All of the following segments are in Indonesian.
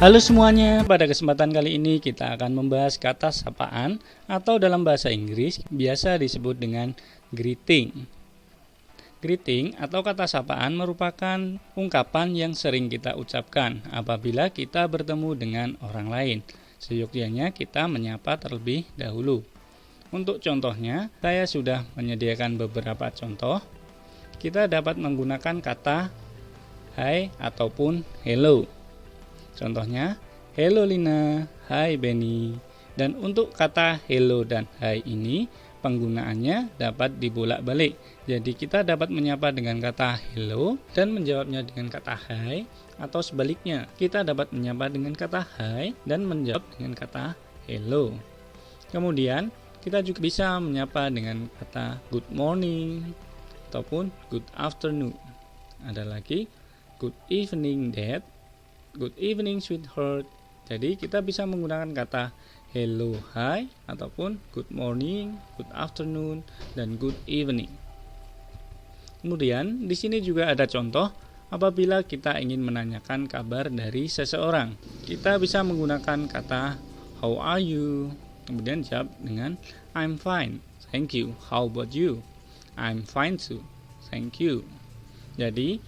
Halo semuanya, pada kesempatan kali ini kita akan membahas kata sapaan atau dalam bahasa Inggris biasa disebut dengan greeting. Greeting atau kata sapaan merupakan ungkapan yang sering kita ucapkan apabila kita bertemu dengan orang lain. Seyogyanya kita menyapa terlebih dahulu. Untuk contohnya, saya sudah menyediakan beberapa contoh. Kita dapat menggunakan kata hai ataupun hello. Contohnya, hello Lina, hai Benny. Dan untuk kata hello dan hai ini, penggunaannya dapat dibolak-balik. Jadi kita dapat menyapa dengan kata hello dan menjawabnya dengan kata hai, atau sebaliknya, kita dapat menyapa dengan kata hai dan menjawab dengan kata hello. Kemudian, kita juga bisa menyapa dengan kata good morning ataupun good afternoon. Ada lagi good evening dad, good evening sweetheart. Jadi kita bisa menggunakan kata hello, hi, ataupun good morning, good afternoon, dan good evening. Kemudian di sini juga ada contoh apabila kita ingin menanyakan kabar dari seseorang. Kita bisa menggunakan kata how are you? Kemudian jawab dengan I'm fine, thank you. How about you? I'm fine too, thank you. Jadi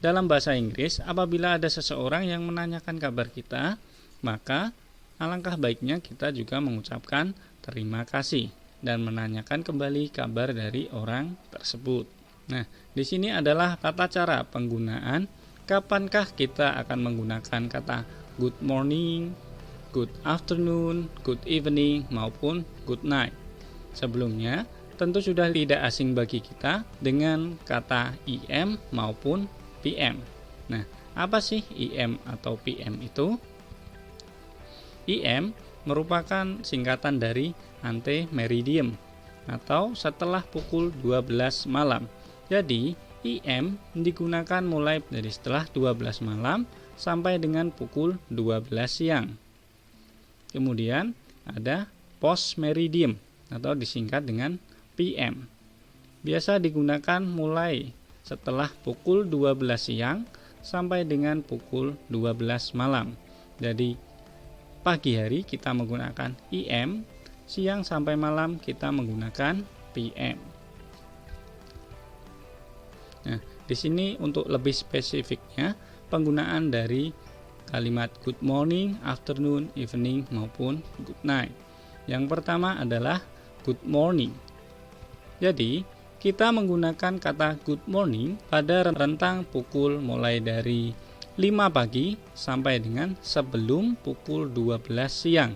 dalam bahasa Inggris, apabila ada seseorang yang menanyakan kabar kita, maka alangkah baiknya kita juga mengucapkan terima kasih dan menanyakan kembali kabar dari orang tersebut. Nah, di sini adalah tata cara penggunaan kapankah kita akan menggunakan kata good morning, good afternoon, good evening, maupun good night. Sebelumnya, tentu sudah tidak asing bagi kita dengan kata IM maupun PM. Nah, apa sih IM atau PM itu? IM merupakan singkatan dari ante meridiem atau setelah pukul 12 malam. Jadi, IM digunakan mulai dari setelah 12 malam sampai dengan pukul 12 siang. Kemudian ada post meridiem atau disingkat dengan PM. Biasa digunakan mulai setelah pukul 12 siang sampai dengan pukul 12 malam. Jadi pagi hari kita menggunakan IM, siang sampai malam kita menggunakan PM. Nah, di sini untuk lebih spesifiknya penggunaan dari kalimat good morning, afternoon, evening maupun good night. Yang pertama adalah good morning. Jadi kita menggunakan kata good morning pada rentang pukul mulai dari 5 pagi sampai dengan sebelum pukul 12 siang.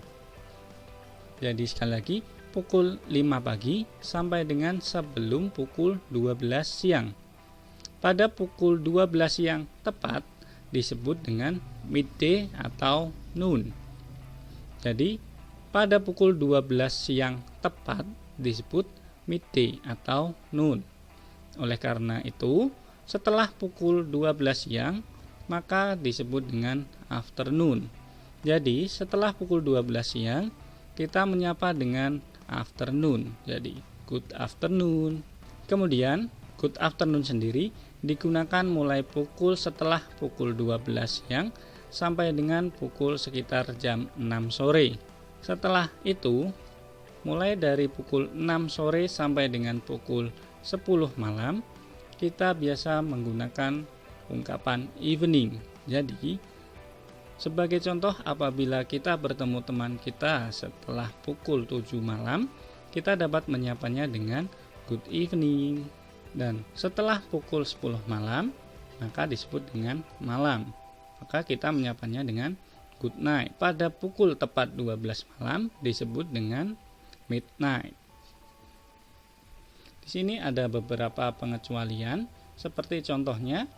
Jadi sekali lagi, pukul 5 pagi sampai dengan sebelum pukul 12 siang. Pada pukul 12 siang tepat disebut dengan midday atau noon. Jadi pada pukul 12 siang tepat disebut midday atau noon. Oleh karena itu, setelah pukul 12 siang, maka disebut dengan afternoon. Jadi, setelah pukul 12 siang, kita menyapa dengan afternoon. Jadi, good afternoon. Kemudian, good afternoon sendiri digunakan mulai setelah pukul 12 siang sampai dengan pukul sekitar jam 6 sore. Setelah itu, mulai dari pukul 6 sore sampai dengan pukul 10 malam, kita biasa menggunakan ungkapan evening. Jadi, sebagai contoh apabila kita bertemu teman kita setelah pukul 7 malam, kita dapat menyapanya dengan good evening. Dan setelah pukul 10 malam, maka disebut dengan malam. Maka kita menyapanya dengan good night. Pada pukul tepat 12 malam disebut dengan midnight. Di sini ada beberapa pengecualian, seperti contohnya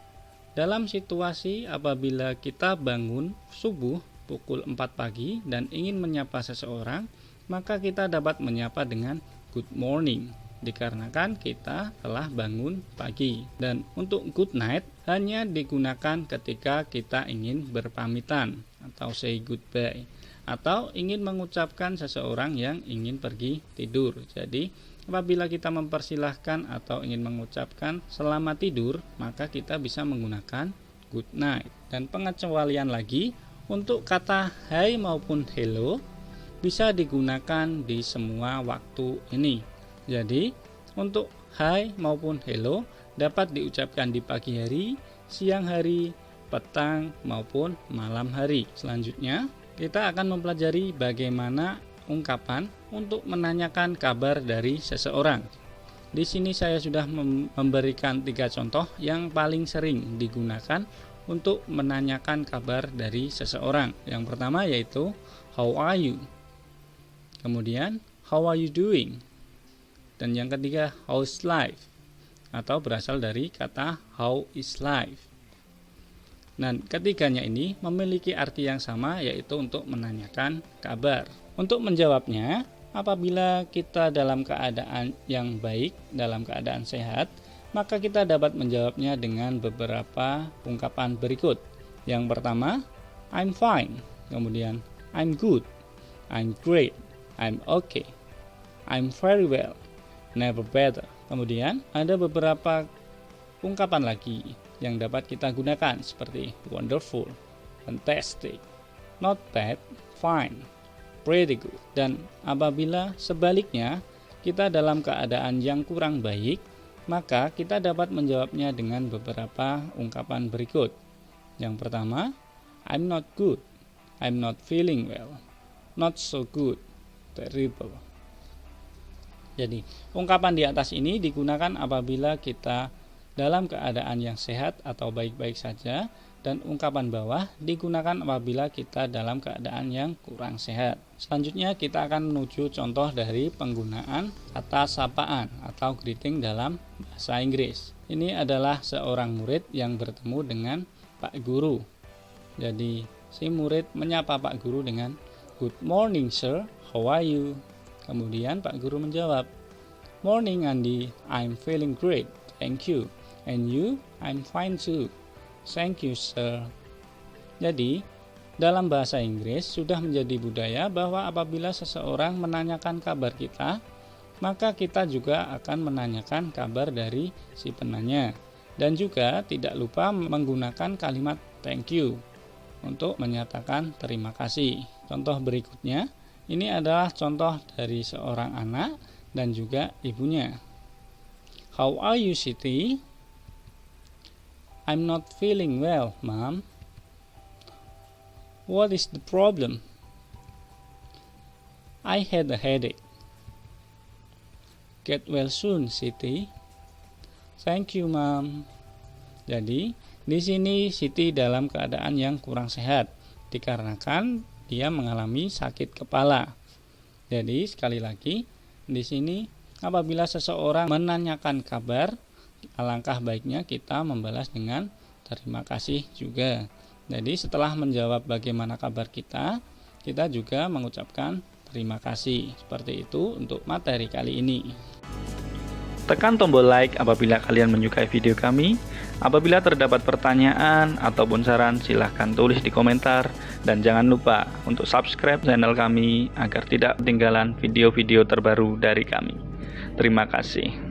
dalam situasi apabila kita bangun subuh pukul 4 pagi dan ingin menyapa seseorang, maka kita dapat menyapa dengan good morning dikarenakan kita telah bangun pagi. Dan untuk good night hanya digunakan ketika kita ingin berpamitan atau say goodbye, atau ingin mengucapkan seseorang yang ingin pergi tidur. Jadi apabila kita mempersilahkan atau ingin mengucapkan selamat tidur, maka kita bisa menggunakan good night. Dan pengecualian lagi Untuk kata hai maupun hello bisa digunakan di semua waktu ini. Jadi, untuk hai maupun hello dapat diucapkan di pagi hari, siang hari, petang maupun malam hari. Selanjutnya, kita akan mempelajari bagaimana ungkapan untuk menanyakan kabar dari seseorang. Di sini saya sudah memberikan 3 contoh yang paling sering digunakan untuk menanyakan kabar dari seseorang. Yang pertama yaitu how are you? Kemudian how are you doing? Dan yang ketiga how's life? Atau berasal dari kata how is life. Dan ketiganya ini memiliki arti yang sama, yaitu untuk menanyakan kabar. Untuk menjawabnya, apabila kita dalam keadaan yang baik, dalam keadaan sehat, maka kita dapat menjawabnya dengan beberapa ungkapan berikut. Yang pertama, I'm fine. Kemudian, I'm good. I'm great. I'm okay. I'm very well. Never better. Kemudian, ada beberapa ungkapan lagi yang dapat kita gunakan seperti wonderful, fantastic, not bad, fine, pretty good. Dan apabila sebaliknya kita dalam keadaan yang kurang baik, maka kita dapat menjawabnya dengan beberapa ungkapan berikut. Yang pertama, I'm not good, I'm not feeling well, not so good, terrible. Jadi, ungkapan di atas ini digunakan apabila kita dalam keadaan yang sehat atau baik-baik saja, dan ungkapan bawah digunakan apabila kita dalam keadaan yang kurang sehat. Selanjutnya kita akan menuju contoh dari penggunaan kata sapaan atau greeting dalam bahasa Inggris. Ini adalah seorang murid yang bertemu dengan Pak Guru. Jadi si murid menyapa Pak Guru dengan good morning sir, how are you? Kemudian Pak Guru menjawab, morning Andi, I'm feeling great, thank you. And you? I'm fine too. Thank you, sir. Jadi, dalam bahasa Inggris sudah menjadi budaya bahwa apabila seseorang menanyakan kabar kita, maka kita juga akan menanyakan kabar dari si penanya. Dan juga tidak lupa menggunakan kalimat thank you untuk menyatakan terima kasih. Contoh berikutnya, ini adalah contoh dari seorang anak dan juga ibunya. How are you, Siti? I'm not feeling well, Mom. What is the problem? I had a headache. Get well soon, Siti. Thank you, Mom. Jadi, di sini Siti dalam keadaan yang kurang sehat dikarenakan dia mengalami sakit kepala. Jadi, sekali lagi, di sini apabila seseorang menanyakan kabar, alangkah baiknya kita membalas dengan terima kasih juga. Jadi setelah menjawab bagaimana kabar kita juga mengucapkan terima kasih. Seperti itu untuk materi kali ini. Tekan tombol like apabila kalian menyukai video kami. Apabila terdapat pertanyaan ataupun saran, silahkan tulis di komentar. Dan jangan lupa untuk subscribe channel kami agar tidak ketinggalan video-video terbaru dari kami. Terima kasih.